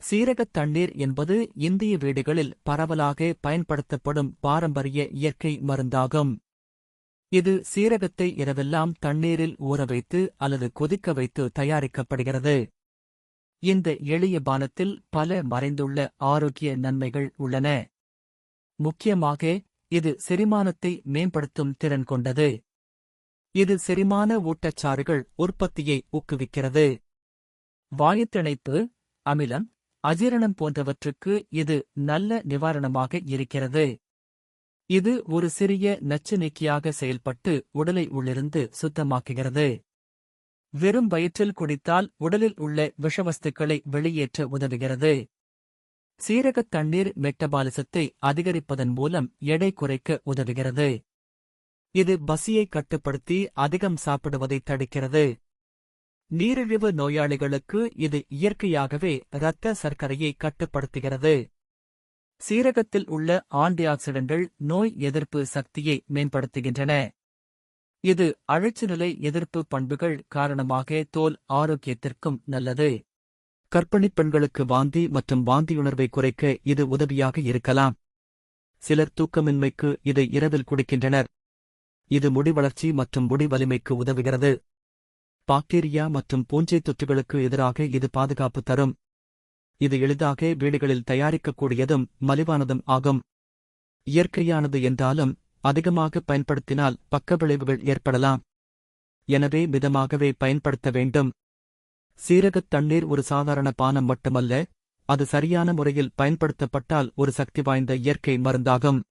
சீரகத் தண்ணீர் என்பது இந்திய வீடுகளில் பரவலாக பயன்படுத்தப்படும் பாரம்பரிய இயற்கை மருந்தாகும். இது சீரகத்தை இரவெல்லாம் தண்ணீரில் ஊறவைத்து அல்லது கொதிக்க வைத்து தயாரிக்கப்படுகிறது. இந்த எளிய பானத்தில் பல மறைந்துள்ள ஆரோக்கிய நன்மைகள் உள்ளன. முக்கியமாக, இது செரிமானத்தை மேம்படுத்தும் திறன் கொண்டது. இது செரிமான ஊட்டச்சாறுகள் உற்பத்தியை ஊக்குவிக்கிறது. வாயுத்திணைப்பு, அமிலம், அஜீரணம் போன்றவற்றுக்கு இது நல்ல நிவாரணமாக இருக்கிறது. இது ஒரு சிறிய நச்சு நீக்கியாக செயல்பட்டு உடலை உள்ளிருந்து சுத்தமாக்குகிறது. வெறும் வயிற்றில் குடித்தால் உடலில் உள்ள விஷவஸ்துக்களை வெளியேற்ற உதவுகிறது. சீரகத் தண்ணீர் மெட்டபாலிசத்தை அதிகரிப்பதன் மூலம் எடை குறைக்க உதவுகிறது. இது பசியை கட்டுப்படுத்தி அதிகம் சாப்பிடுவதை தடுக்கிறது. நீரிழிவு நோயாளிகளுக்கு இது இயற்கையாகவே இரத்த சர்க்கரையை கட்டுப்படுத்துகிறது. சீரகத்தில் உள்ள ஆன்டிஆக்சிடன்ட்கள் நோய் எதிர்ப்பு சக்தியை மேம்படுத்துகின்றன. இது அழற்சிநிலை எதிர்ப்பு பண்புகள் காரணமாக தோல் ஆரோக்கியத்திற்கும் நல்லது. கர்ப்பிணிப் பெண்களுக்கு வாந்தி மற்றும் வாந்தியுணர்வை குறைக்க இது உதவியாக இருக்கலாம். சிலர் தூக்கமின்மைக்கு இதை இரவில் குடிக்கின்றனர். இது முடி வளர்ச்சி மற்றும் முடி வலிமைக்கு உதவுகிறது. பாக்டீரியா மற்றும் பூஞ்சை தொற்றுகளுக்கு எதிராக இது பாதுகாப்பு தரும். இது எளிதாக வீடுகளில் தயாரிக்கக்கூடியதும் மலிவானதும் ஆகும். இயற்கையானது என்றாலும் அதிகமாக பயன்படுத்தினால் பக்கவிளைவுகள் ஏற்படலாம். எனவே மிதமாகவே பயன்படுத்த வேண்டும். சீரகத் தண்ணீர் ஒரு சாதாரண பானம் மட்டுமல்ல, அது சரியான முறையில் பயன்படுத்தப்பட்டால் ஒரு சக்தி வாய்ந்த இயற்கை மருந்தாகும்.